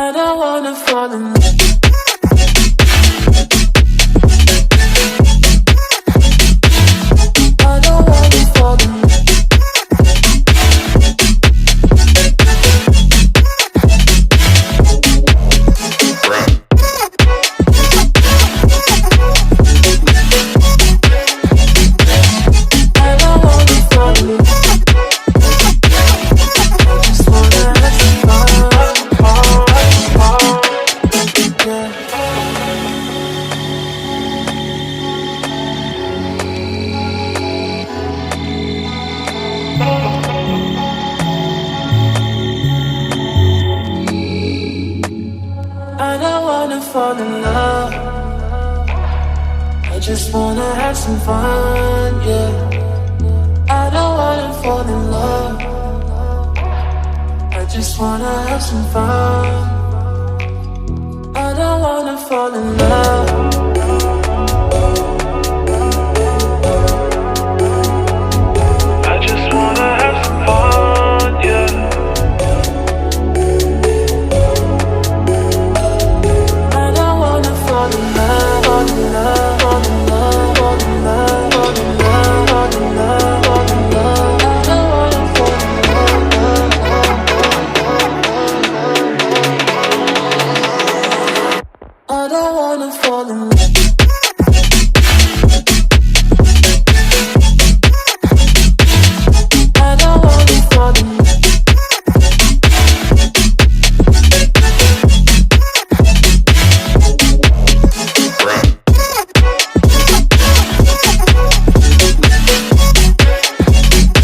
I don't wanna fall in love. I don't wanna fall in love. Fall in love. I just wanna have some fun, yeah. I don't wanna fall in love. I just wanna have some fun. I don't wanna fall in love. I just wanna